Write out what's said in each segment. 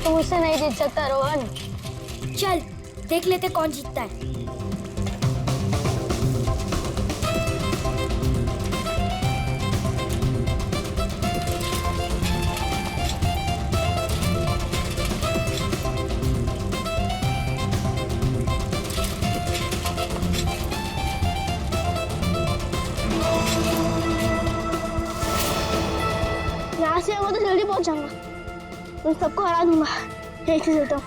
तू मुझसे नहीं जीत सकता रोहन। चल देख लेते कौन जीतता है। यहाँ से आऊंगा तो जल्दी पहुंच जाऊंगा, उन सबको हरा दूंगा। यहीं से चलता हूँ।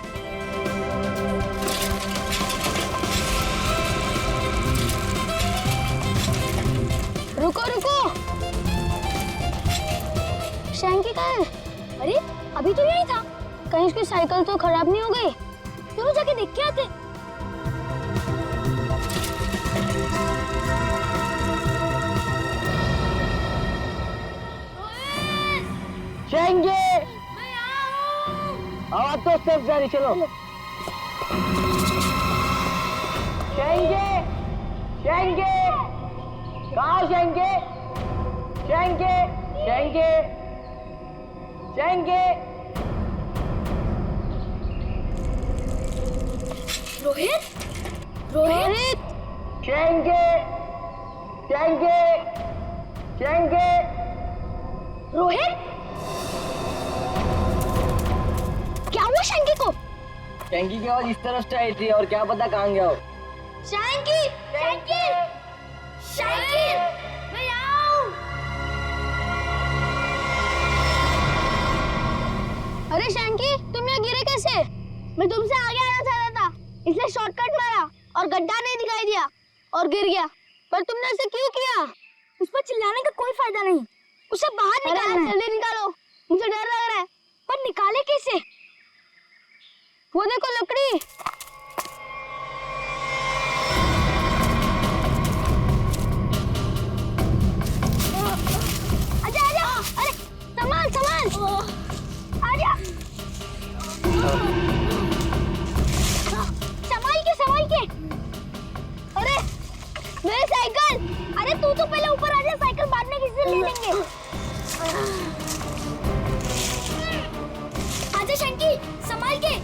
रुको रुको, शैंकी कहाँ है? अरे अभी तो यही था। कहीं उसकी साइकिल तो खराब नहीं हो गई? चलो जाके देख के आते। शैंकी, मैं आऊं। आवाज तो सिर्फ जा रही, चलो। शैंकी, शैंकी, कहाँ शैंकी? शैंकी, शैंकी, शैंकी। रोहित, रोहित, शैंकी, शैंकी, शैंकी। रोहित, क्या हुआ शैंकी को? शैंकी की आवाज इस तरफ से आई थी और क्या पता कहाँ गया हो। शैंकी, शैंकी, शैंकी, मैं आऊं। अरे शैंकी, तुम यहाँ गिरे कैसे? मैं तुमसे आगे आना चाहता था, इसलिए शॉर्टकट मारा और गड्ढा नहीं दिखाई दिया और गिर गया। पर तुमने ऐसे क्यों किया? उस पर चिल्लाने का कोई फायदा नहीं, उसे बाहर निकालना है। जल्दी निकालो, मुझे डर लग रहा है। पर निकाले कैसे? वो देखो लकड़ी। आजा आजा, अरे संभाल संभाल, आजा। संभाल के। अरे मेरी साइकिल। अरे तू तो पहले ऊपर आ जा, साइकिल बाद में किसी से ले लेंगे। आजा शंकी, संभाल के।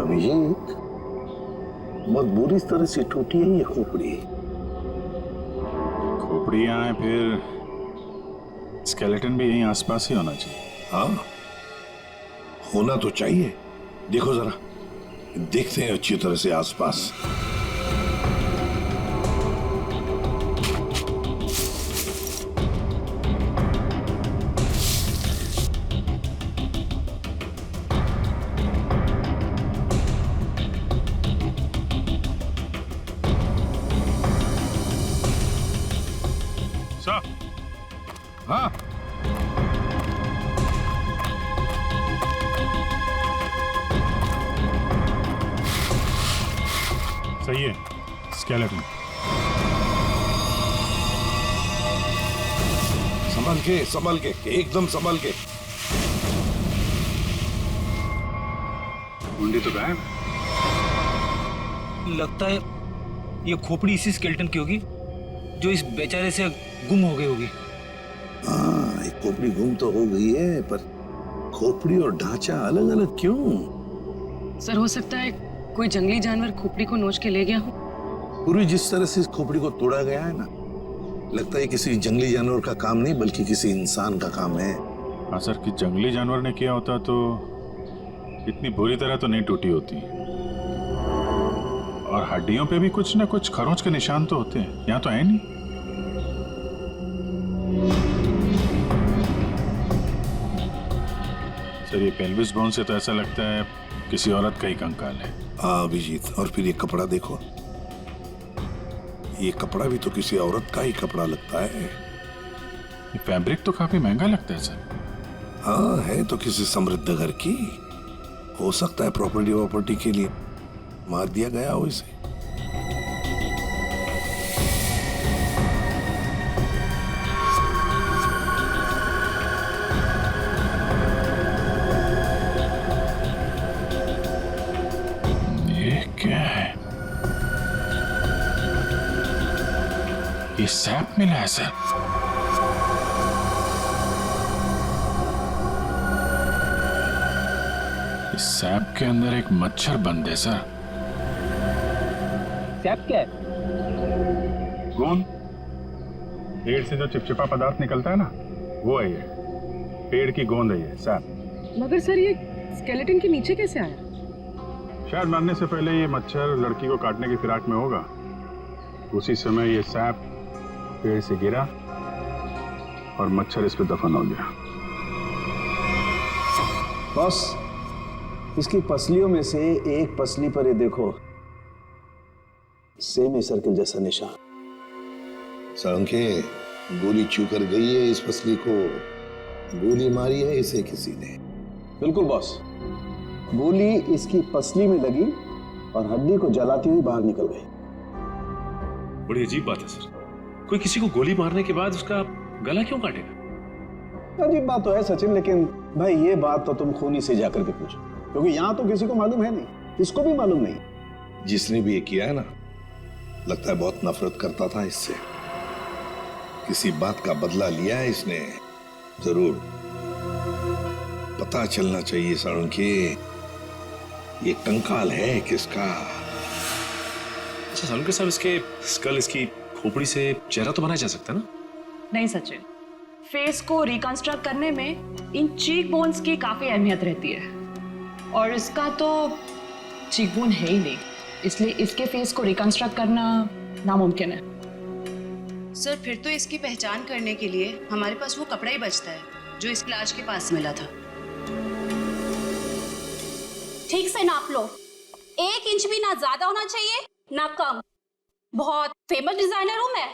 अभिषेक, बहुत बुरी तरह से टूटी है ये खोपड़ी। खोपड़ी यहाँ है, फिर स्केलेटन भी यहीं आसपास ही होना चाहिए। हाँ, होना तो चाहिए। देखो जरा, देखते हैं अच्छी तरह से आसपास। सर, हाँ, सही है, स्केलेटन। संभल के, एकदम संभल के। मुंडी तो गायब। लगता है ये खोपड़ी इसी स्केलेटन की होगी जो इस बेचारे से गुम हो गई होगी। हाँ, एक खोपड़ी गुम तो हो गई है, पर खोपड़ी और ढांचा अलग अलग क्यों? सर, हो सकता है कोई जंगली जानवर खोपड़ी को नोच के ले गया हो। पूरी जिस तरह से इस खोपड़ी को तोड़ा गया है ना, लगता है किसी जंगली जानवर का काम नहीं बल्कि किसी इंसान का काम है। हाँ सर, कि जंगली जानवर ने किया होता तो इतनी बुरी तरह तो नहीं टूटी होती। और हड्डियों पे भी कुछ ना कुछ खरोंच के निशान तो होते हैं, यहाँ तो है नहीं। सर, ये पेल्विस बोन से तो ऐसा लगता है किसी औरत का ही कंकाल है। हाँ अभिजीत, और फिर ये कपड़ा देखो, ये कपड़ा भी तो किसी औरत का ही कपड़ा लगता है। ये फैब्रिक तो काफी महंगा लगता है सर। हाँ, है तो किसी समृद्ध घर की, हो सकता है प्रॉपर्टी के लिए मार दिया गया हो इसे। ये सैप मिला है सर। इस सैप के अंदर एक मच्छर बंद है सर। सैप क्या है? गोंद। पेड़ से जो चिपचिपा पदार्थ निकलता है ना, वो है ये। पेड़ की गोंद है ये सैप। मगर सर ये स्केलेटन के नीचे कैसे आया? शायद मरने से पहले ये मच्छर लड़की को काटने की फिराक में होगा। उसी समय ये सैप पेड़ से गिरा और मच्छर इस पे दफन हो गया। बॉस, इसकी पसलियों में से एक पसली पर ये देखो, सेमी सर्कल जैसा निशान। साळुंखे, गोली छू कर गई है इस पसली को। गोली मारी है इसे किसी ने। बिल्कुल बॉस, गोली इसकी पसली में लगी और हड्डी को जलाती हुई बाहर निकल गई। बड़ी अजीब बात है सर, कोई किसी को गोली मारने के बाद उसका गला क्यों काटेगा? अजीब बात तो है सचिन, लेकिन भाई ये बात तो तुम खूनी से जाकर के पूछो, क्योंकि यहाँ तो किसी को मालूम है नहीं, इसको भी मालूम नहीं। जिसने भी ये किया है ना, लगता है बहुत नफरत करता था इससे। किसी बात का बदला लिया है इसने जरूर। पता चलना चाहिए साळुंखे, ये कंकाल है किसका। अच्छा सालुंखे साहब, इसके स्कल, इसकी खोपड़ी से चेहरा तो बनाया जा सकता है ना? नहीं सचिन, फेस को रिकंस्ट्रक्ट करने में इन चीक बोन्स की काफी अहमियत रहती है, और इसका तो चीक बोन है ही नहीं, इसलिए इसके फेस को रिकंस्ट्रक्ट करना नामुमकिन है। सर, फिर तो इसकी पहचान करने के लिए हमारे पास वो कपड़ा ही बचता है जो इस लाश के पास मिला था। ठीक से नाप लो, 1 इंच भी ना ज्यादा होना चाहिए ना कम। बहुत फेमस डिजाइनर हूं मैं।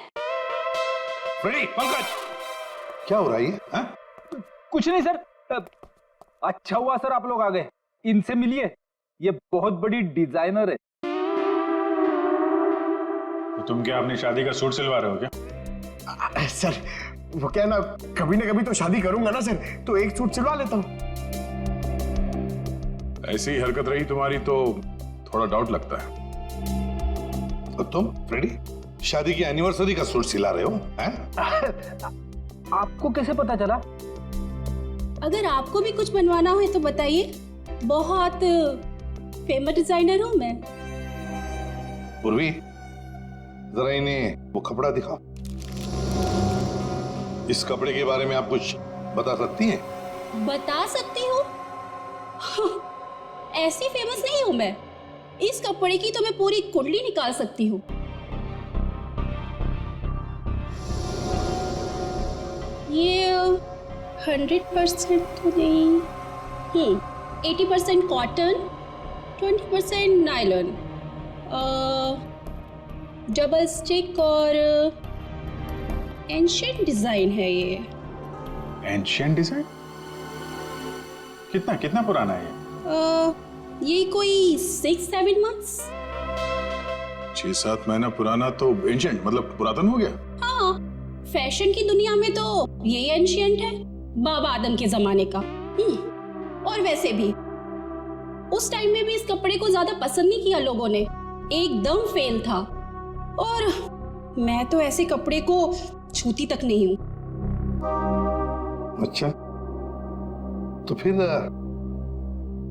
फ्रेडी, पंकज, क्या हो रहा है ये? हाँ? कुछ नहीं सर। अच्छा हुआ सर आप लोग आ गए, इनसे मिलिए, ये बहुत बड़ी डिजाइनर है। तो तुम क्या अपनी शादी का सूट सिलवा रहे हो क्या? सर वो क्या ना कभी तो शादी करूंगा ना सर, तो एक सूट सिलवा लेता हूँ। ऐसी ही हरकत रही तुम्हारी तो थोड़ा डाउट लगता है। और तुम फ्रेडी, शादी की एनिवर्सरी का सूट सिला रहे हो? हैं? आपको कैसे पता चला? अगर आपको भी कुछ बनवाना हो तो बताइए, बहुत फेमस डिजाइनर हूं मैं। पूर्वी, जरा इन्हें वो कपड़ा दिखाओ। इस कपड़े के बारे में आप कुछ बता सकती हैं? बता सकती हूँ? ऐसी फेमस नहीं हूं मैं। इस कपड़े की तो मैं पूरी कुंडली निकाल सकती हूँ। ये 100% तो नहीं, 80% कॉटन, 20% नायलॉन, डबल स्टिक और एंशिएंट डिजाइन है ये। Ancient design? कितना कितना पुराना है ये कोई 6-7 मंथ्स। 6-7 महीना पुराना तो एंशिएंट मतलब पुरातन हो गया। हाँ, फैशन की दुनिया में तो ये एंशिएंट है, बाबा आदम के जमाने का। और वैसे भी उस टाइम में भी इस कपड़े को ज्यादा पसंद नहीं किया लोगों ने, एकदम फेल था। और मैं तो ऐसे कपड़े को छूती तक नहीं हूँ। अच्छा, तो फिर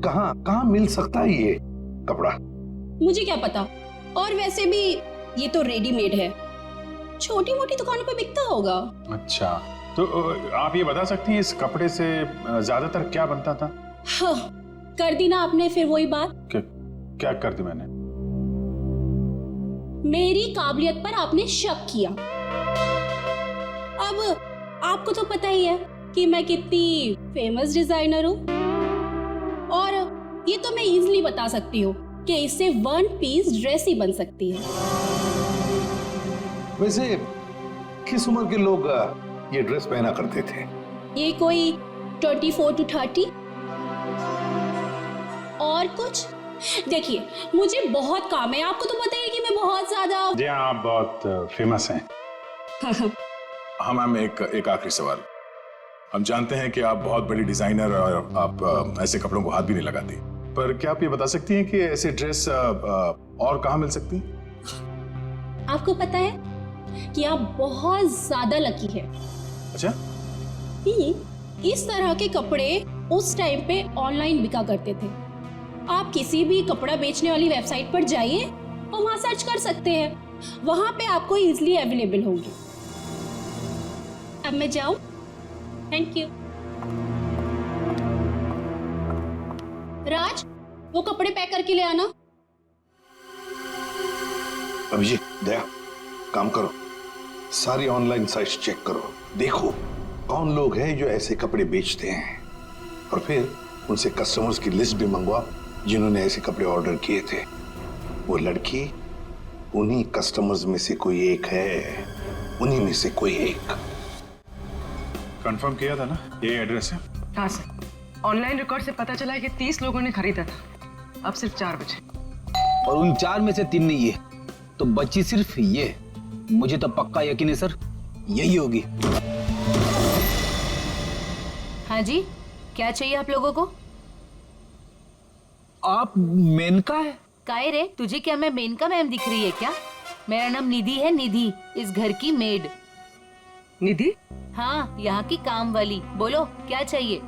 कहाँ मिल सकता है ये कपड़ा? मुझे क्या पता, और वैसे भी ये तो रेडीमेड है, छोटी मोटी दुकानों पे बिकता होगा। अच्छा, तो आप ये बता सकती हैं इस कपड़े से ज्यादातर क्या बनता था? हाँ, कर दी ना आपने फिर वही बात। क्या कर दी मैंने? मेरी काबिलियत पर आपने शक किया। अब आपको तो पता ही है कि मैं कितनी फेमस डिजाइनर हूँ, और ये तो मैं इजीली बता सकती हूँ कि इससे 1 पीस ड्रेस ही बन सकती है। वैसे किस उम्र के लोग ये ड्रेस पहना करते थे? ये कोई 24 to 30। और कुछ देखिए, मुझे बहुत काम है, आपको तो पता ही है कि मैं बहुत ज्यादा। जी हाँ, आप बहुत फेमस हैं। हाँ मैम, एक आखिरी सवाल। हम जानते हैं कि आप बहुत बड़ी डिजाइनर और आप ऐसे कपड़ों को हाथ भी नहीं लगाती, पर क्या आप ये बता सकती हैं कि ऐसे ड्रेस और कहाँ मिल सकती हैं? आपको पता है कि आप बहुत ज्यादा लकी है। अच्छा, इस तरह के कपड़े उस टाइम पे ऑनलाइन बिका करते थे। आप किसी भी कपड़ा बेचने वाली वेबसाइट पर जाइए और वहां सर्च कर सकते हैं, वहां पे आपको इजीली अवेलेबल होंगे। अब मैं जाऊं? Thank you. राज, वो कपड़े पैक करके ले आना। अभिजीत, दया, काम करो, सारी ऑनलाइन साइट्स चेक करो, देखो कौन लोग हैं जो ऐसे कपड़े बेचते हैं, और फिर उनसे कस्टमर्स की लिस्ट भी मंगवाओ जिन्होंने ऐसे कपड़े ऑर्डर किए थे। वो लड़की उन्हीं कस्टमर्स में से कोई एक है, उन्हीं में से कोई एक। कंफर्म किया था ना, ये एड्रेस है? हाँ सर, ऑनलाइन रिकॉर्ड से पता चला है कि 30 लोगों ने खरीदा था। अब सिर्फ 4 बचे, और उन 4 में से 3 नहीं है, तो बची सिर्फ ये। मुझे तो पक्का यकीन है सर, यही होगी। हाँ जी, क्या चाहिए आप लोगों को? आप मेनका है? काहे रे, तुझे क्या मैं मेनका मैम दिख रही है क्या? मेरा नाम निधि है, निधि, इस घर की मेड। निधि? हाँ, यहाँ की काम वाली। बोलो क्या चाहिए?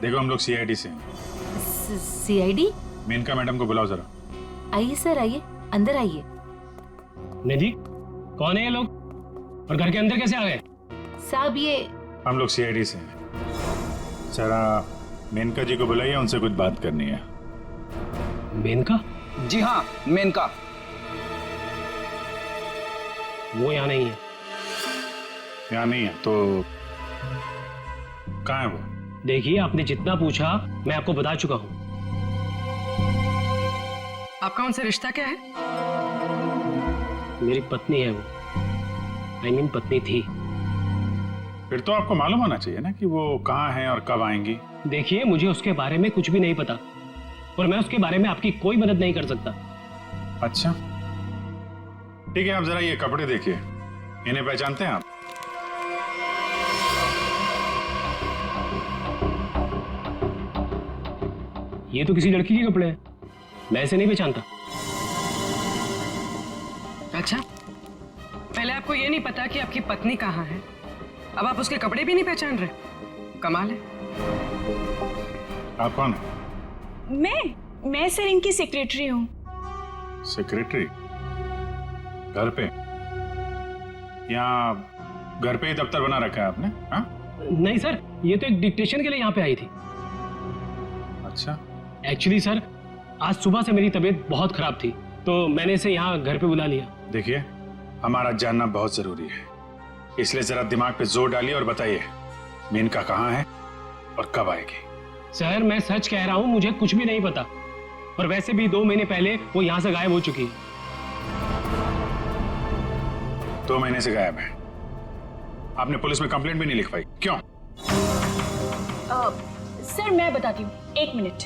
देखो, हम लोग सीआईडी से हैं। सीआईडी? मेनका मैडम को बुलाओ जरा। आइए सर, आइए, अंदर आइए। निधि, कौन है ये लोग और घर के अंदर कैसे आ गए? साहब, ये हम लोग सीआईडी से हैं। जरा मेनका जी को बुलाइए, उनसे कुछ बात करनी है। मेनका? जी हाँ, मेनका। वो यहाँ नहीं है। यहाँ नहीं है तो कहाँ है वो? देखिए, आपने जितना पूछा मैं आपको बता चुका हूँ। आपका उनसे रिश्ता क्या है? मेरी पत्नी है वो, I mean पत्नी थी। फिर तो आपको मालूम होना चाहिए ना कि वो कहाँ है और कब आएंगी। देखिए, मुझे उसके बारे में कुछ भी नहीं पता और मैं उसके बारे में आपकी कोई मदद नहीं कर सकता। अच्छा, ठीक है, आप जरा ये कपड़े देखिए, इन्हें पहचानते हैं आप? ये तो किसी लड़की के कपड़े हैं, मैं इसे नहीं पहचानता। अच्छा, पहले आपको ये नहीं पता कि आपकी पत्नी कहाँ है, अब आप उसके कपड़े भी नहीं पहचान रहे? कमाल है। आप कौन है? मैं सर इनकी सेक्रेटरी हूँ। सेक्रेटरी? घर पे? यहाँ घर पे ही दफ्तर बना रखा है आपने? हाँ? नहीं सर, ये तो एक डिक्टेशन के लिए यहाँ पे आई थी। अच्छा। एक्चुअली सर, आज सुबह से मेरी तबीयत बहुत खराब थी, तो मैंने इसे यहाँ घर पे बुला लिया। देखिए, हमारा जानना बहुत जरूरी है, इसलिए जरा दिमाग पे जोर डालिए और बताइए मेनका कहाँ है और कब आएगी। सर, मैं सच कह रहा हूँ, मुझे कुछ भी नहीं पता, और वैसे भी 2 महीने पहले वो यहाँ से गायब हो चुकी है। 2 महीने से गायब है? आपने पुलिस में कंप्लेंट भी नहीं लिखवाई, क्यों? सर, मैं बताती हूँ, 1 मिनट।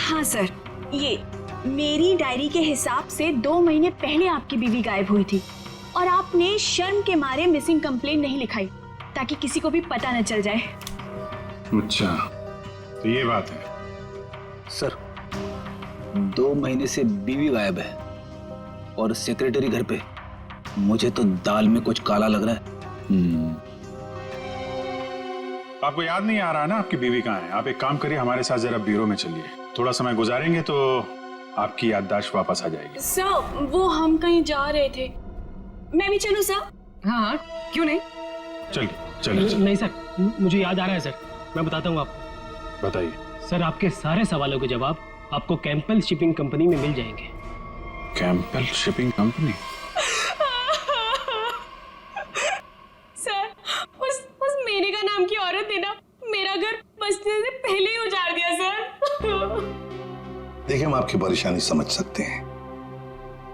हाँ सर, ये मेरी डायरी के हिसाब से 2 महीने पहले आपकी बीवी गायब हुई थी और आपने शर्म के मारे मिसिंग कंप्लेंट नहीं लिखाई ताकि किसी को भी पता न चल जाए। अच्छा, तो ये बात है। सर, 2 महीने से बीवी गायब है और सेक्रेटरी घर पे। मुझे तो दाल में कुछ काला लग रहा है। आपको याद नहीं आ रहा ना आपकी बीवी कहाँ है? आप एक काम करिए, हमारे साथ जरा ब्यूरो में चलिए, थोड़ा समय गुजारेंगे तो आपकी याददाश्त वापस आ जाएगी। सर, वो हम कहीं जा रहे थे, मैं भी चलूं सर? हाँ, क्यों नहीं? चलिए। नहीं सर, मुझे याद आ रहा है सर, मैं बताता हूँ आपको। बताइए। सर, आपके सारे सवालों के जवाब आपको कैंपल शिपिंग कंपनी में मिल जाएंगे। कैंपल शिपिंग कंपनी? सर, उस मेनका नाम की औरत ने ना मेरा घर बसने से पहले ही उजाड़ दिया सर। देखिए, हम आपकी परेशानी समझ सकते हैं,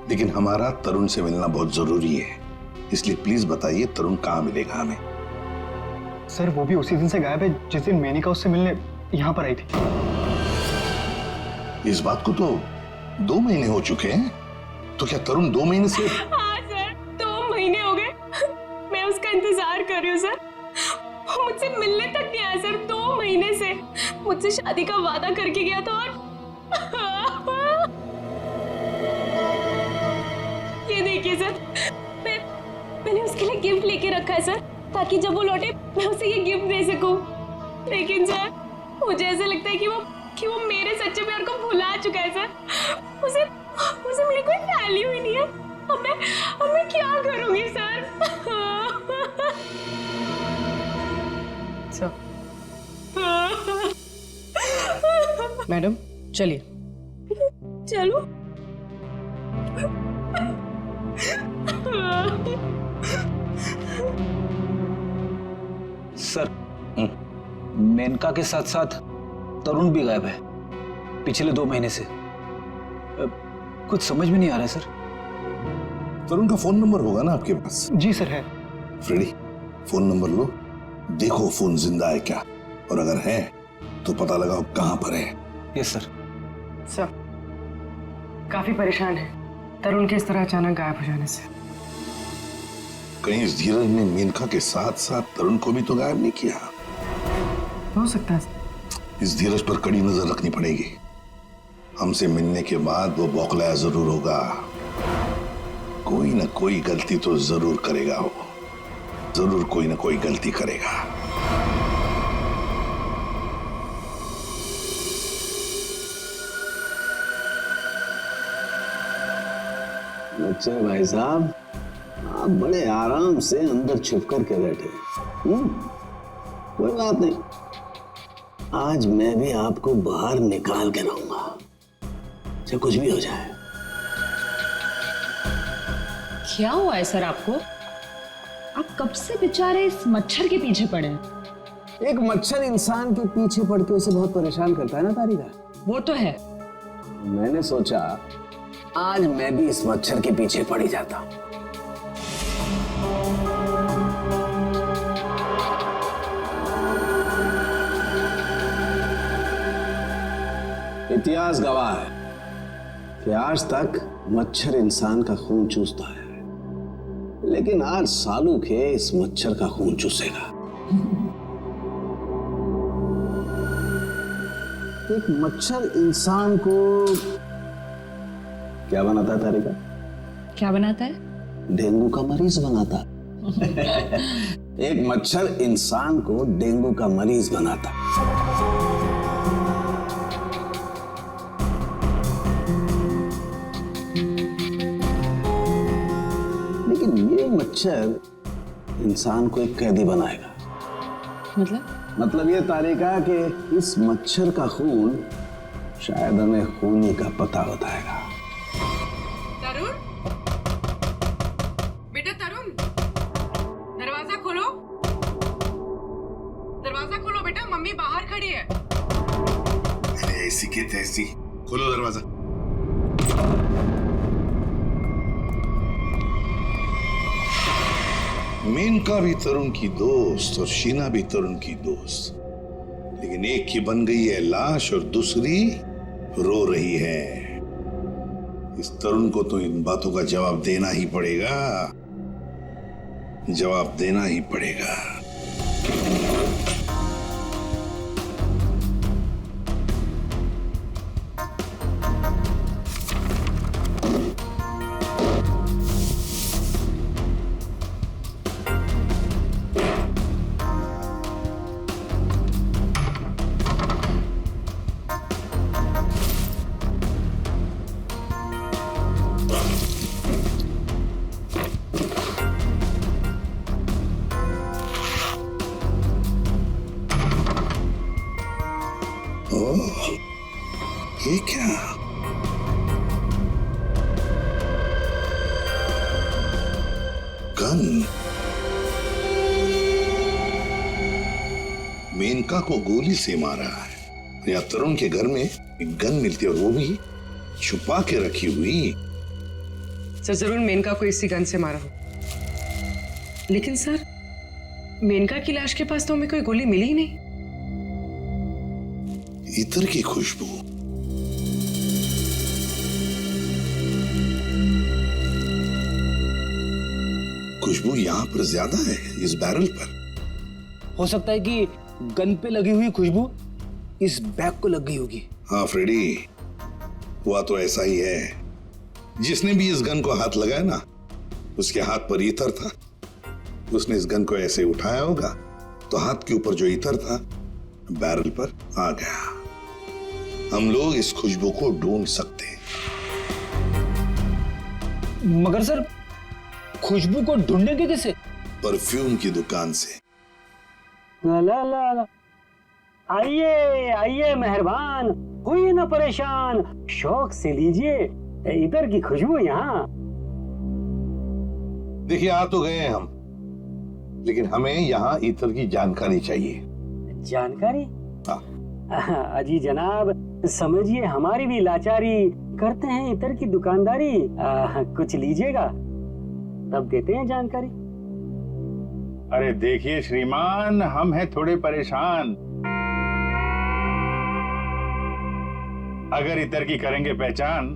लेकिन हमारा तरुण से मिलना बहुत जरूरी है, इसलिए प्लीज बताइए तरुण कहाँ मिलेगा हमें? सर, वो भी उसी दिन से गायब है जिस दिन मेनिका उससे मिलने यहाँ पर आई थी। इस बात को तो 2 महीने हो चुके हैं, तो क्या तरुण 2 महीने से? हाँ सर, 2 महीने हो गए, मैं उसका इंतजार कर रही हूँ सर, वो मुझसे मिलने तक नहीं आया सर। 2 महीने से मुझसे शादी का वादा करके गया था और ये देखिए सर, मैंने उसके लिए गिफ्ट लेके रखा है सर, ताकि जब वो लौटे मैं उसे ये गिफ्ट दे सकूं। लेकिन सर मुझे ऐसा लगता है कि वो मेरे सच्चे प्यार को भुला चुका है सर। उसे मेरी कोई वैल्यू ही नहीं है। अब मैं क्या करूंगी सर? मैडम चलिए। चलो। सर मेनका के साथ साथ तरुण भी गायब है पिछले 2 महीने से। कुछ समझ में नहीं आ रहा है सर। तरुण का फोन नंबर होगा ना आपके पास? जी सर है। फ्रेडी, फोन नंबर लो, देखो फोन जिंदा है क्या, और अगर है तो पता लगाओ कहां पर है। Yes sir. सर काफी परेशान है तरुण के इस तरह अचानक गायब हो जाने से। कहीं इस धीरज ने मेनका के साथ साथ तरुण को भी तो गायब नहीं किया? हो सकता है। इस धीरज पर कड़ी नजर रखनी पड़ेगी। हमसे मिलने के बाद वो बौखलाया जरूर होगा। कोई ना कोई गलती तो जरूर करेगा वो, जरूर कोई ना कोई गलती करेगा। अच्छा भाई साहब, आप बड़े आराम से अंदर छुप कर के बैठे। कोई बात नहीं, आज मैं भी आपको बाहर निकाल के रहूंगा, चाहे कुछ भी हो जाए। क्या हुआ है सर आपको? आप कब से बेचारे इस मच्छर के पीछे पड़े हैं? एक मच्छर इंसान के पीछे पड़ के उसे बहुत परेशान करता है ना तारिका। वो तो है। मैंने सोचा आज मैं भी इस मच्छर के पीछे पड़ ही जाता हूं। इतिहास गवाह है कि आज तक मच्छर इंसान का खून चूसता है, लेकिन आज सालू के इस मच्छर का खून चूसेगा। एक मच्छर इंसान को क्या बनाता है तारिका? क्या बनाता है? डेंगू का मरीज बनाता। एक मच्छर इंसान को डेंगू का मरीज बनाता। लेकिन ये मच्छर इंसान को एक कैदी बनाएगा। मतलब ये तारिका कि इस मच्छर का खून शायद हमें खूनी का पता बताएगा। तरुण, बेटा तरुण, दरवाजा खोलो। दरवाजा खोलो बेटा, मम्मी बाहर खड़ी है। ऐसी की तैसी, खोलो दरवाजा। मेनका भी तरुण की दोस्त और शीना भी तरुण की दोस्त, लेकिन एक की बन गई है लाश और दूसरी रो रही है। इस तरुण को तो इन बातों का जवाब देना ही पड़ेगा, जवाब देना ही पड़ेगा। ये क्या? गन। मेनका को गोली से मारा है या तरुण के घर में एक गन मिलती है और वो भी छुपा के रखी हुई। सर जरूर मेनका को इसी गन से मारा हो, लेकिन सर मेनका की लाश के पास तो हमें कोई गोली मिली ही नहीं। इत्र की खुशबू, खुशबू यहाँ पर ज्यादा है इस बैरल पर। हो सकता है कि गन पे लगी हुई खुशबू इस बैग को लग गई होगी। हाँ फ्रेडी, हुआ तो ऐसा ही है। जिसने भी इस गन को हाथ लगाया ना, उसके हाथ पर इत्र था उसने इस गन को ऐसे उठाया होगा तो हाथ के ऊपर जो इतर था बैरल पर आ गया। हम लोग इस खुशबू को ढूंढ सकते हैं। मगर सर, खुशबू को ढूंढेंगे कैसे? परफ्यूम की दुकान से। ला ला ला ला। आइए आइए मेहरबान, होइए ना परेशान, शौक से लीजिए इधर की खुशबू यहाँ। देखिए, आ तो गए हम, लेकिन हमें यहाँ इतर की जानकारी चाहिए। जानकारी? हाँ। अजी जनाब, समझिए हमारी भी लाचारी, करते हैं इतर की दुकानदारी। कुछ लीजिएगा तब देते हैं जानकारी। अरे देखिए श्रीमान, हम हैं थोड़े परेशान। अगर इतर की करेंगे पहचान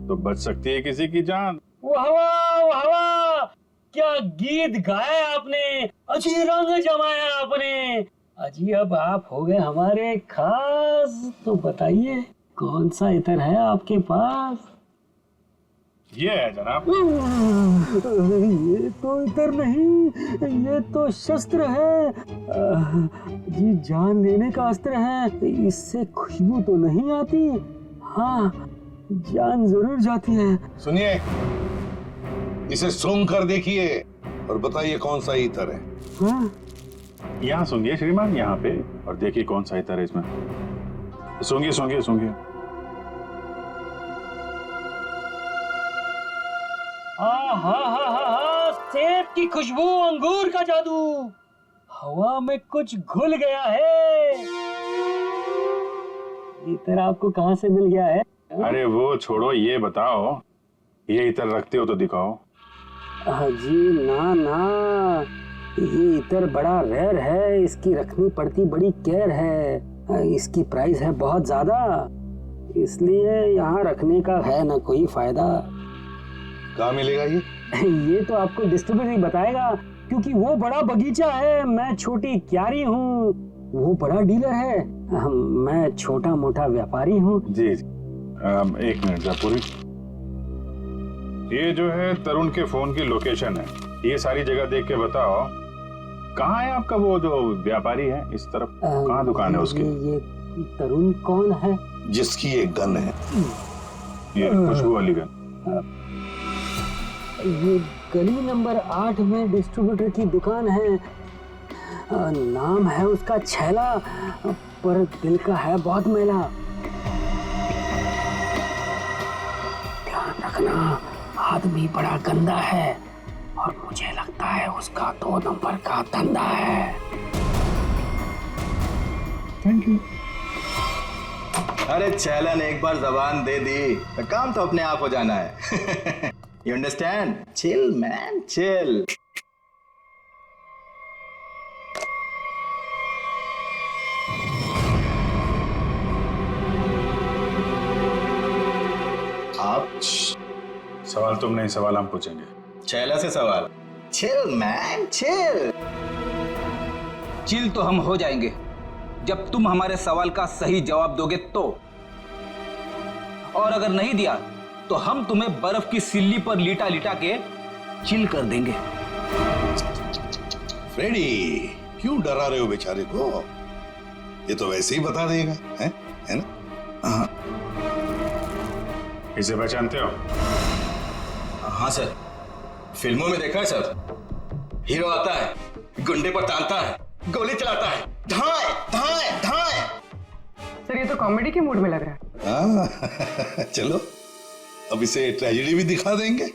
तो बच सकती है किसी की जान। वाह वाह वाह वाह, क्या गीत गाया आपने, अजी रंग जमाया आपने। अजी अब आप हो गए हमारे खास, तो बताइए कौन सा इतर है आपके पास? ये है जनाब। ये तो इतर नहीं, ये तो शस्त्र है। जी जान लेने का अस्त्र है। इससे खुशबू तो नहीं आती, हाँ जान जरूर जाती है। सुनिए, इसे सूंघ कर देखिए और बताइए कौन सा इतर है। हाँ? यहाँ सूंघिए श्रीमान, यहाँ पे, और देखिए कौन सा इतर है इसमें। सूंघिए सूंघिए सूंघिए। सेब की खुशबू, अंगूर का जादू, हवा में कुछ घुल गया है। इतर आपको कहाँ से मिल गया है? अरे वो छोड़ो, ये बताओ, ये इतर रखते हो तो दिखाओ। जी ना ना, ये इतर बड़ा रेयर है, इसकी रखनी पड़ती बड़ी केयर है। इसकी प्राइस है बहुत ज्यादा, इसलिए यहाँ रखने का है ना कोई फायदा। कहाँ मिलेगा ये? ये तो आपको डिस्ट्रीब्यूटर ही बताएगा, क्योंकि वो बड़ा बगीचा है, मैं छोटी क्यारी हूँ, वो बड़ा डीलर है, मैं छोटा मोटा व्यापारी हूँ। जी जी, एक मिनट जयपुरी, ये जो है तरुण के फोन की लोकेशन है, ये सारी जगह देख के बताओ कहाँ है आपका वो जो व्यापारी है इस तरफ, कहाँ दुकान है उसकी? ये तरुण कौन है? जिसकी एक गन है। ये खुशबू वाली गन। ये गली नंबर 8 में डिस्ट्रीब्यूटर की दुकान है। नाम है उसका छैला, पर दिल का है बहुत मैला। ध्यान रखना, आदमी बड़ा गंदा है और मुझे लगता है उसका 2 नंबर का धंधा है। Thank you. अरे छैला ने एक बार जबान दे दी तो काम तो अपने आप हो जाना है। You understand? Chill, man, chill. आप सवाल तुम नहीं, सवाल हम पूछेंगे। छैला से सवाल। Chill, man, chill. चिल तो हम हो जाएंगे जब तुम हमारे सवाल का सही जवाब दोगे तो, और अगर नहीं दिया तो हम तुम्हें बर्फ की सिल्ली पर लिटा लिटा के चिल कर देंगे। फ्रेडी, क्यों डरा रहे हो बेचारे को? ये तो वैसे ही बता देगा, है ना? हाँ। इसे पहचानते हो? हाँ सर, फिल्मों में देखा है सर। हीरो आता है, गुंडे पर तानता है, गोली चलाता है, धाए धाए धाए। सर ये तो कॉमेडी के मूड में लग रहा है। चलो अब इसे ट्रेजेडी भी दिखा देंगे।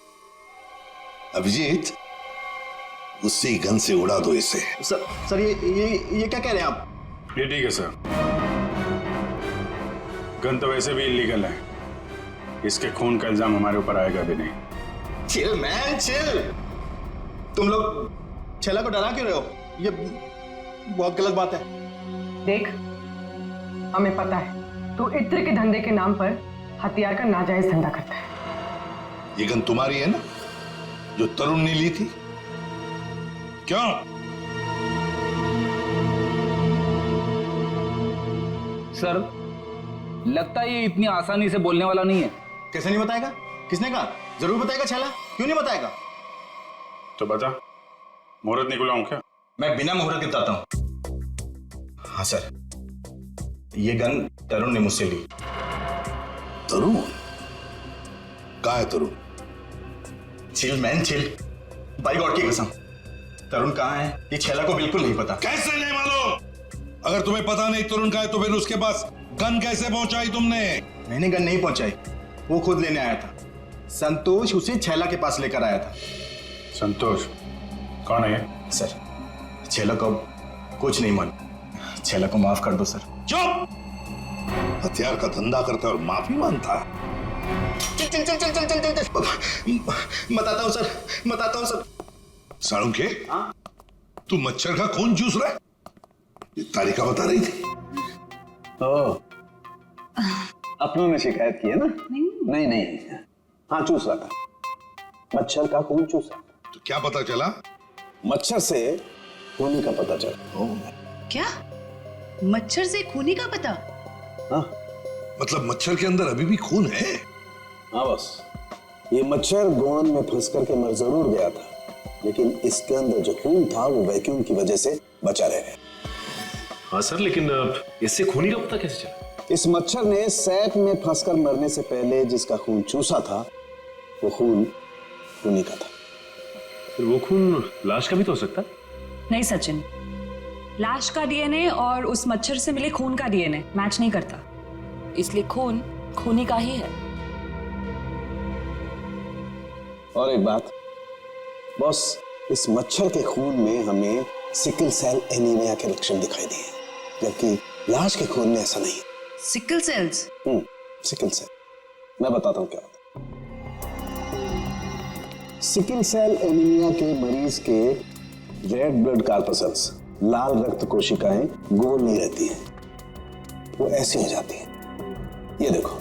अभिजीत, उसी गन से उड़ा दो इसे। सर ये क्या कह रहे हैं आप? ये ठीक है सर, गन तो वैसे भी इलीगल है, इसके खून का इल्जाम हमारे ऊपर आएगा भी नहीं। Chill man chill. तुम लोग छैला को डरा क्यों रहे हो? ये बहुत गलत बात है। देख, हमें पता है तू इत्र के धंधे के नाम पर हथियार का नाजायज धंधा करता है। ये गन तुम्हारी है ना, जो तरुण ने ली थी? क्यों? सर, लगता है ये इतनी आसानी से बोलने वाला नहीं है। कैसे नहीं बताएगा? किसने कहा? जरूर बताएगा छैला, क्यों नहीं बताएगा? तो बता, मुहूर्त नहीं खुलाऊं क्या? मैं बिना मुहूर्त के बताता हूँ। हाँ सर, ये गन तरुण ने मुझसे ली। तरुण? कहाँ है Tarun? Chill man chill, by god की कसम, तरुण कहाँ है ये छैला को बिल्कुल नहीं पता। कैसे नहीं मालूम? अगर तुम्हें पता नहीं तरुण कहाँ है तो फिर उसके पास गन कैसे पहुंचाई तुमने? मैंने गन नहीं पहुंचाई, वो खुद लेने आया था। संतोष उसे छैला के पास लेकर आया था। संतोष कौन है ये? सर, छैला को कुछ नहीं मान, छैला को माफ कर दो सर। चुप! हथियार का धंधा करता और माफी मांगता। चल चल चल चल चल चल चल बताता हूँ सर, बताता हूँ सर। साळुंखे, तू मच्छर का खून चूस रहा है? ये तारिका बता रही थी। अपनों ने शिकायत की है ना? नहीं, हाँ चूस रहा था, मच्छर का खून चूसा। तो क्या पता चला? मच्छर से खूनी का पता चला। क्या? मच्छर से खूनी का पता? हाँ, मतलब मच्छर के अंदर अभी भी खून है? हाँ बस, ये मच्छर गोंद में फंस करके मर जरूर गया था, लेकिन इसके अंदर जो खून था वो वैक्यूम की वजह से बचा रह गया। हाँ सर, लेकिन इससे खूनी का पता कैसे चला? इस मच्छर ने सैक में फंसकर मरने से पहले जिसका खून चूसा था वो खून खूनी का था। फिर वो खून लाश का भी तो हो सकता है? नहीं सचिन, लाश का डीएनए और उस मच्छर से मिले खून का डीएनए मैच नहीं करता, इसलिए खून खूनी का ही है। और एक बात बॉस, इस मच्छर के खून में हमें सिकल सेल एनीमिया के लक्षण दिखाई दिए, जबकि लाश के खून में ऐसा नहीं। Sickle sales? सिकल सेल, मैं बताता हूँ क्या होता है। सिकल सेल एनीमिया के मरीज के रेड ब्लड कार्पसल्स, लाल रक्त कोशिकाएं गोल नहीं रहती हैं, वो ऐसी हो जाती हैं। ये देखो,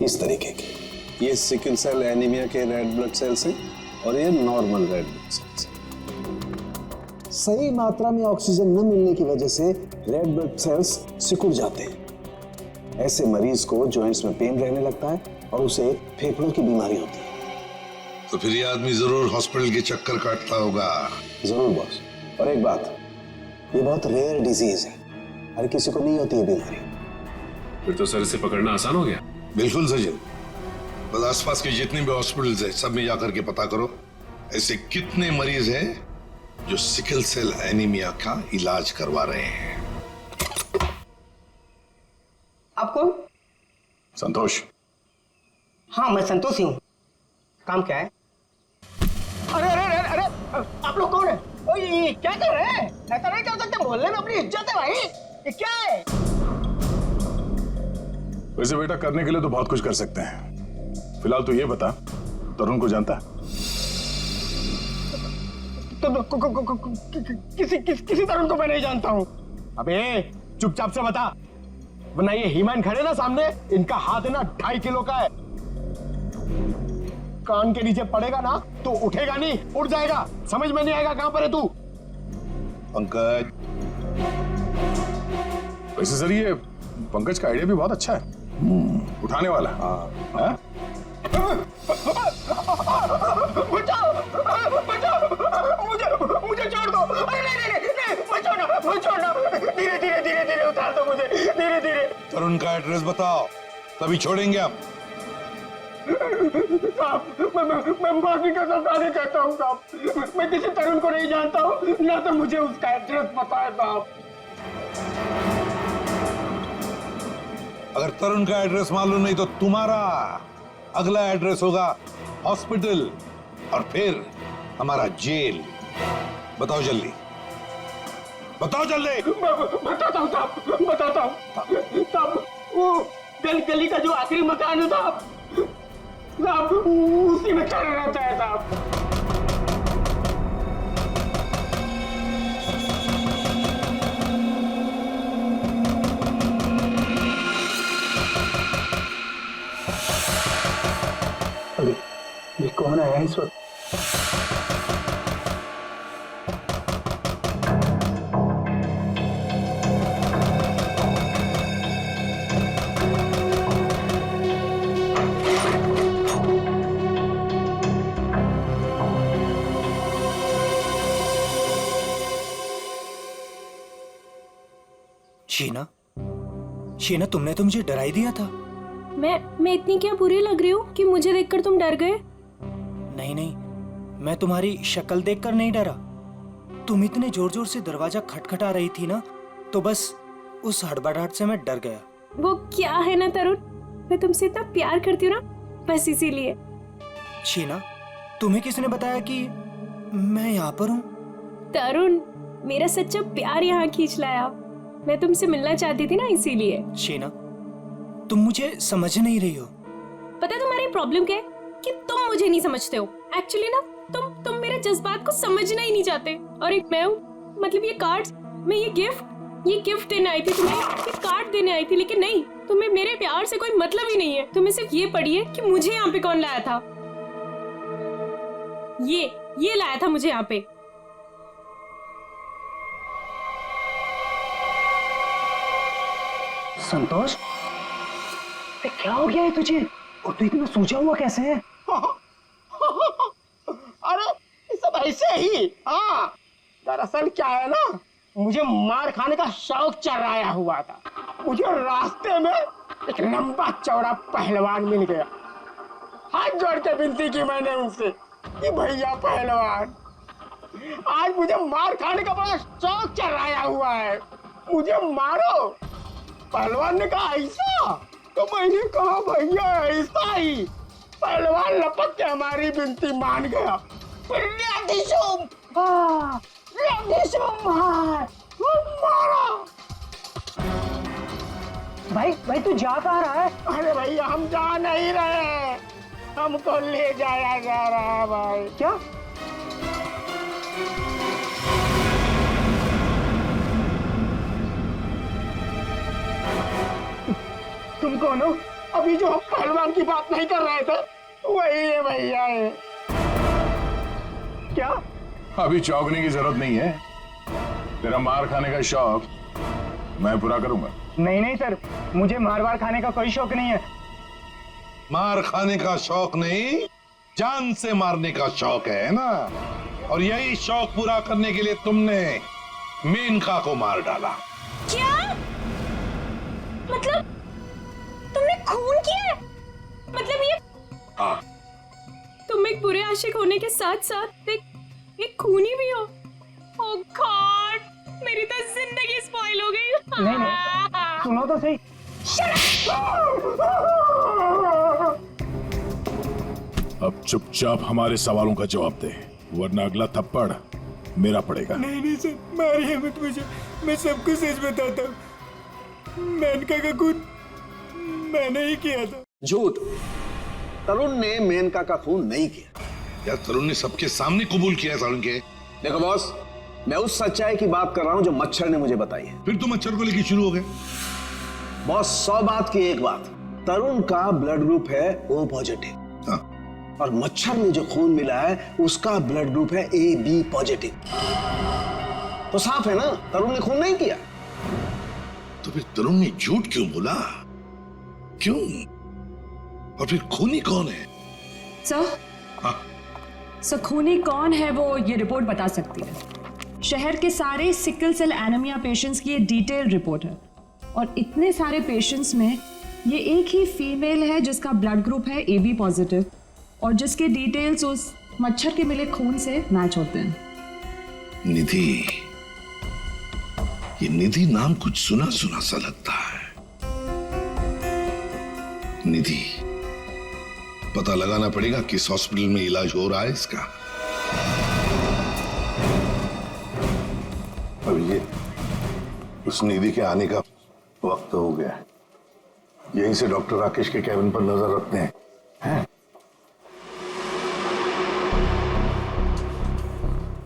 इस तरीके की। ये सिकल सेल एनीमिया के रेड ब्लड सेल्स हैं और ये नॉर्मल रेड ब्लड सेल्स। सही मात्रा में ऑक्सीजन न मिलने की वजह से रेड ब्लड सेल्स सिकुड़ जाते हैं। ऐसे मरीज को जॉइंट्स में पेन रहने लगता है और उसे फेफड़ों की बीमारी होती है। तो फिर ये आदमी जरूर हॉस्पिटल के चक्कर काटता होगा। जरूर बॉस। और एक बात, ये बहुत रेयर डिजीज है, हर किसी को नहीं होती है बीमारी। फिर तो सर इसे पकड़ना आसान हो गया। बिल्कुल सचिन, बस आसपास के जितने भी हॉस्पिटल्स हैं सब में जाकर के पता करो ऐसे कितने मरीज हैं जो सिकल सेल एनीमिया का इलाज करवा रहे हैं। आप कौन? संतोष। हाँ मैं संतोष ही हूँ। काम क्या है? अरे अरे अरे अरे, आप लोग कौन है? ओए ये क्या कर रहे हैं? ऐसा नहीं कर सकते, मोहल्ले में अपनी इज्जत है भाई। ये क्या है? वैसे बेटा करने के लिए तो बहुत कुछ कर सकते हैं। फिलहाल तो ये बता, तरुण को जानता है? किसी तरुण को मैं नहीं जानता हूँ। अबे चुपचाप से बता, वरना ये हीमान खड़े ना सामने, इनका हाथ है ना 2.5 किलो का है। कान के नीचे पड़ेगा ना तो उठेगा नहीं, उड़ जाएगा। समझ में नहीं आएगा कहां पर है तू? पंकज। वैसे सर ये पंकज का आइडिया भी बहुत अच्छा है, उठाने वाला। हाँ? बचाओ, बचाओ, मुझे छोड़ दो। अरे नहीं, मुझे छोड़ना। धीरे उतार दो मुझे, धीरे। तरुण का एड्रेस बताओ, तभी छोड़ेंगे आप। साहब, मैं माफी का सरदारी कहता हूँ साहब, मैं किसी तरुण को नहीं जानता हूँ, ना तो मुझे उसका एड्रेस पता है साहब। अगर तरुण का एड्रेस मालूम नहीं तो तुम्हारा अगला एड्रेस होगा हॉस्पिटल और फिर हमारा जेल। बताओ जल्दी, बताओ जल्दी। बताता हूँ साहब, बताता हूँ साहब। वो गली का जो आखिरी मकान है साहब, उसी में खड़ा रहता है साहब। ये कौन है इस वक्त? शीना, शीना तुमने तो मुझे डरा ही दिया था। मैं इतनी क्या बुरी लग रही हूँ कि मुझे देखकर तुम डर गए? नहीं नहीं, मैं तुम्हारी शक्ल देखकर नहीं डरा। तुम इतने जोर जोर से दरवाजा खटखटा रही थी ना, तो बस उस हड़बड़ाहट से मैं डर गया। वो क्या है ना तरुण, मैं तुमसे इतना प्यार करती हूँ ना, बस इसीलिए। शीना, तुम्हें किसने बताया कि मैं यहाँ पर हूँ? तरुण, मेरा सच्चा प्यार यहाँ खींच लाया। मैं तुमसे मिलना चाहती थी ना, इसीलिए। शीना, तुम मुझे समझ नहीं रही हो। पता है तुम्हारी प्रॉब्लम क्या है? कि तुम मुझे नहीं समझते हो। एक्चुअली ना तुम मेरे जज्बात को समझना ही नहीं चाहते। और एक मैं हूँ, मतलब ये कार्ड्स, मैं ये गिफ्ट देने आई थी तुम्हें, ये कार्ड देने आई थी, लेकिन नहीं, तुम्हें मेरे प्यार से कोई मतलब ही नहीं है। तुम्हें सिर्फ ये पड़ी है कि मुझे यहाँ पे कौन लाया था। ये लाया था मुझे यहाँ पे। संतोष, क्या हो गया है तुझे? और तू इतना सूझा हुआ कैसे है? अरे ये सब ऐसे ही। हाँ, दरअसल क्या है ना, मुझे मार खाने का शौक चढ़ाया हुआ था। मुझे रास्ते में एक लंबा चौड़ा पहलवान मिल गया। हाथ जोड़ के विनती की मैंने उनसे कि भैया पहलवान, आज मुझे मार खाने का बड़ा शौक चढ़ाया हुआ है, मुझे मारो। पहलवान ने कहा ऐसा? तो मैंने कहा भैया ऐसा ही। पहलवान लपक के हमारी विनती मान गया। भाई तू जा कहाँ रहा है? अरे भैया हम जा नहीं रहे, हमको ले जाया जा रहा है भाई। क्या? तुम कौन हो? अभी जो हम पहलवान की बात नहीं कर रहे थे वही है भैया है। क्या? अभी चौंकने की जरूरत नहीं है। तेरा मार खाने का शौक मैं पूरा करूंगा। नहीं सर, मुझे मार खाने का कोई शौक नहीं है। मार खाने का शौक नहीं, जान से मारने का शौक है ना? और यही शौक पूरा करने के लिए तुमने मेनका को मार डाला। क्या? मतलब तुमने खून किया है? मतलब ये? हाँ। तुम एक बुरे आशिक होने के साथ साथ एक खूनी भी हो। ओह गॉड, मेरी तो जिंदगी स्पॉइल हो गई। नहीं, सुनो तो सही। अब चुपचाप हमारे सवालों का जवाब दे, वरना अगला थप्पड़ मेरा पड़ेगा। नहीं सर, मारिए मत मुझे, मैं सबको सच बताता हूँ। मेनका का खून मैंने ही किया था। झूठ, तरुण ने मेनका का खून नहीं किया। यार तरुण ने सबके सामने कबूल किया है तरुण के। देखो बॉस, मैं उस सच्चाई की बात कर रहा हूं जो मच्छर ने मुझे बताई है। फिर तो मच्छर को लेके शुरू हो गए। बॉस 100 बात की एक बात, तरुण का ब्लड ग्रुप है O पॉजिटिव। हाँ। और मच्छर में जो खून मिला है उसका ब्लड ग्रुप है AB पॉजिटिव। तो साफ है ना, तरुण ने खून नहीं किया। तो फिर तरुण ने झूठ क्यों बोला? क्यों? और फिर खूनी कौन है? सर खूनी कौन है वो ये रिपोर्ट बता सकती है। शहर के सारे सिकल सेल एनीमिया पेशेंट्स की ये डिटेल रिपोर्ट है, और इतने सारे पेशेंट्स में ये एक ही फीमेल है जिसका ब्लड ग्रुप है AB पॉजिटिव, और जिसके डिटेल्स उस मच्छर के मिले खून से मैच होते हैं। निधि, ये निधि नाम कुछ सुना सुना सा लगता है। निधि, पता लगाना पड़ेगा किस हॉस्पिटल में इलाज हो रहा है इसका। अब ये उस निधि के आने का वक्त हो गया है। यहीं से डॉक्टर राकेश के कैबिन पर नजर रखते हैं।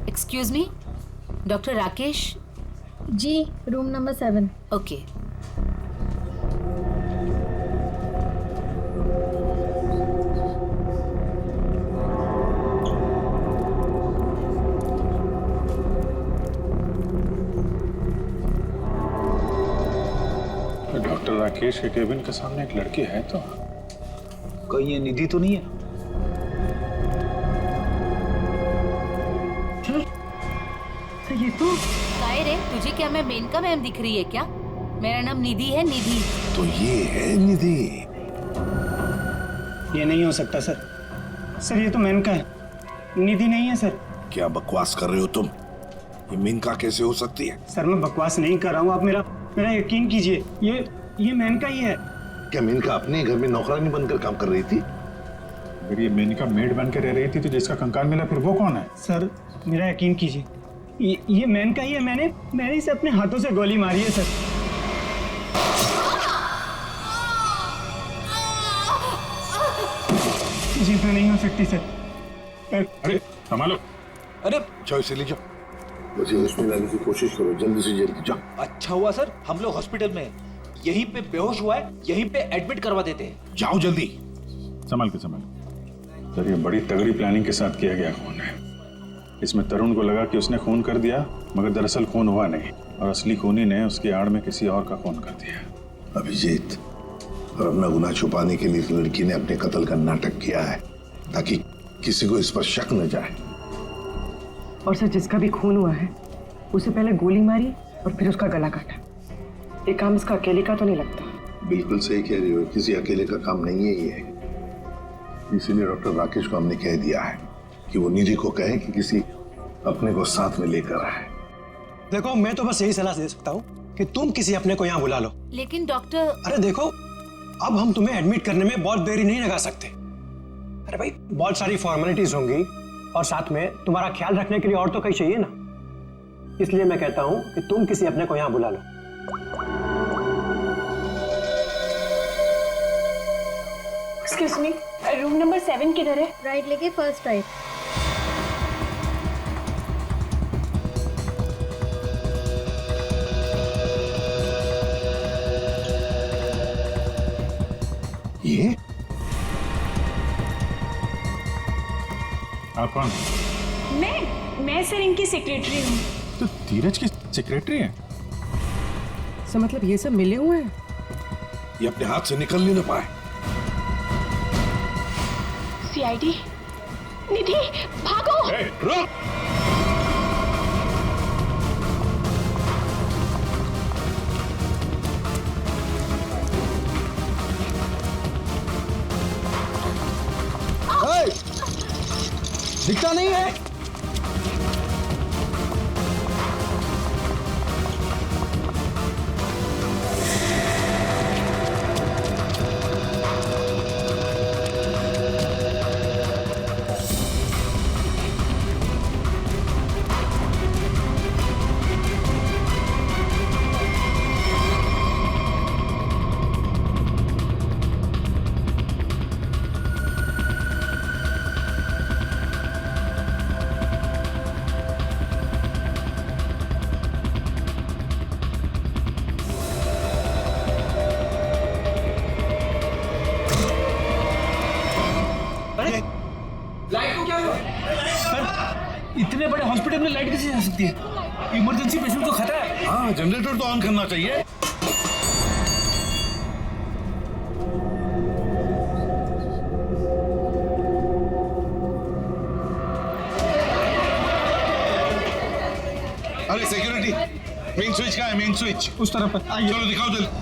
Excuse me, doctor Rakesh? जी, room number 7। Okay. Doctor Rakesh के केबिन के सामने एक लड़की है, तो कहीं ये निधि तो नहीं है? ये तो रे, तुझे क्या मैं मेनका मैम दिख रही है क्या? मेरा नाम निधि है, निधि। तो ये है निधि। ये नहीं हो सकता सर। सर ये तो मेनका है, निधि नहीं है सर। क्या बकवास कर रहे हो तुम? ये मेनका कैसे हो सकती है? सर मैं बकवास नहीं कर रहा हूँ, आप मेरा यकीन कीजिए। ये मेनका ही है। क्या मेनका अपने घर में नौकरानी बनकर काम कर रही थी? अगर ये मेनका मेड बन के रह रही थी तो जिसका कंकाल मिला फिर वो कौन है? सर मेरा यकीन कीजिए, ये मेनका ही है। मैंने इसे अपने हाथों से गोली मारी है सर। जीतना नहीं हो सकती सर। अरे संभालो। अरे जाओ इसे ले जाओ। मुझे उसमें लाने की कोशिश करो, जल्दी से जल्दी जाओ। अच्छा हुआ सर हम लोग हॉस्पिटल में हैं। यहीं पे बेहोश हुआ है, यहीं पे एडमिट करवा देते हैं। जाओ जल्दी। संभाल के संभाल। सर ये बड़ी तगड़ी प्लानिंग के साथ किया गया खून है। इसमें तरुण को लगा कि उसने खून कर दिया, मगर दरअसल खून हुआ नहीं और असली खूनी ने उसकी आड़ में किसी और का खून कर दिया। अभिजीत, और अपना गुनाह छुपाने के लिए इस लड़की ने अपने कत्ल का नाटक किया है ताकि किसी को इस पर शक न जाए। और सर जिसका भी खून हुआ है उसे पहले गोली मारी और फिर उसका गला काटा। ये काम इसका अकेले का तो नहीं लगता। बिल्कुल सही कह रही हो, किसी अकेले का काम नहीं है ये। इसीलिए डॉक्टर राकेश को हमने कह दिया है कि वो निधि को कहे कि किसी अपने को साथ में लेकर आए। देखो मैं तो बस यही सलाह दे सकता हूँ कि तुम किसी अपने को यहाँ बुला लो। लेकिन डॉक्टर। अरे देखो, अब हम तुम्हें एडमिट करने में बहुत देरी नहीं लगा सकते। अरे भाई बहुत सारी फॉर्मेलिटीज होंगी और साथ में तुम्हारा ख्याल रखने के लिए और तो कहीं चाहिए ना। इसलिए मैं कहता हूँ कि तुम किसी अपने को यहाँ बुला लो। एक्सक्यूज मी, रूम नंबर 7 किधर है? राइट लेके फर्स्ट राइट। ये आप कौन? मैं सर इनकी सेक्रेटरी हूँ। तो धीरज की सेक्रेटरी है? सर मतलब ये सब मिले हुए हैं? ये अपने हाथ से निकल नहीं पाए। सीआईडी। निधि भागो। रुक। दिखता नहीं है। लाइट को क्या हुआ? सर इतने बड़े हॉस्पिटल में लाइट कैसे जा सकती है? इमरजेंसी पेशेंट को खतरा है। हाँ, जनरेटर तो ऑन करना चाहिए। अरे सिक्योरिटी, मेन स्विच कहाँ है? मेन स्विच उस तरफ है। आइए। चलो दिखाओ जल्दी।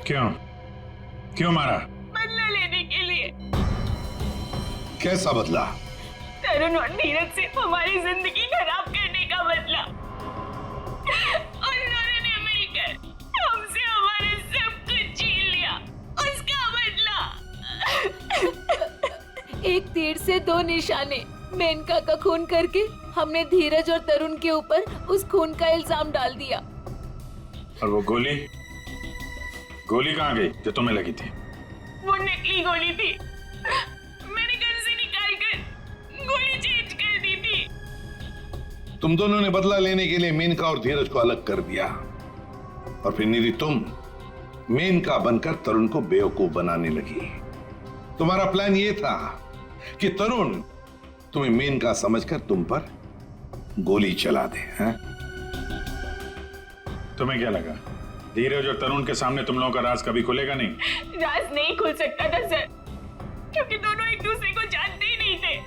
क्यों क्यों मारा? बदला लेने के लिए। कैसा बदला? तरुण और धीरज से हमारी जिंदगी खराब करने का बदला। और उन्होंने मिलकर हमसे हमारे सब कुछ छीन लिया, उसका बदला। एक तीर से दो निशाने। मेनका का खून करके हमने धीरज और तरुण के ऊपर उस खून का इल्जाम डाल दिया। और वो गोली कहाँ गई जो तुम्हें लगी थी? वो नकली गोली थी, मैंने घर से निकाल कर गोली चेंज कर दी थी। तुम दोनों ने बदला लेने के लिए मेनका और धीरज को अलग कर दिया, और फिर निधि तुम मेनका बनकर तरुण को बेवकूफ बनाने लगी। तुम्हारा प्लान यह था कि तरुण तुम्हें मेनका समझकर तुम पर गोली चला दे। हैं? तुम्हें क्या लगा धीरज और तरुण के सामने तुम लोगों का राज कभी खुलेगा नहीं? राज नहीं खुल सकता था सर, क्योंकि दोनों एक दूसरे को जानते ही नहीं थे।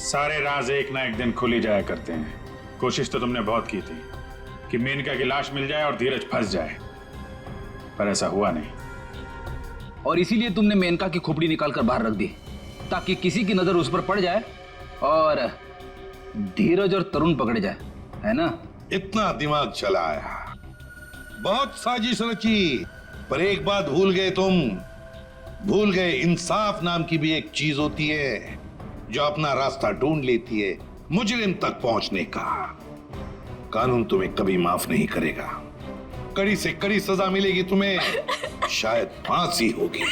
सारे राज एक ना एक दिन खुल ही जाया करते हैं। कोशिश तो तुमने बहुत की थी कि मेनका की लाश मिल जाए और धीरज फंस जाए, पर ऐसा हुआ नहीं। और इसीलिए तुमने मेनका की खोपड़ी निकालकर बाहर रख दी, ताकि किसी की नजर उस पर पड़ जाए और धीरज और तरुण पकड़े जाए, है ना? इतना दिमाग चलाया, बहुत साजिश रची, पर एक बात भूल गए तुम। भूल गए इंसाफ नाम की भी एक चीज होती है जो अपना रास्ता ढूंढ लेती है मुजरिम तक पहुंचने का। कानून तुम्हें कभी माफ नहीं करेगा, कड़ी से कड़ी सजा मिलेगी तुम्हें, शायद फांसी होगी।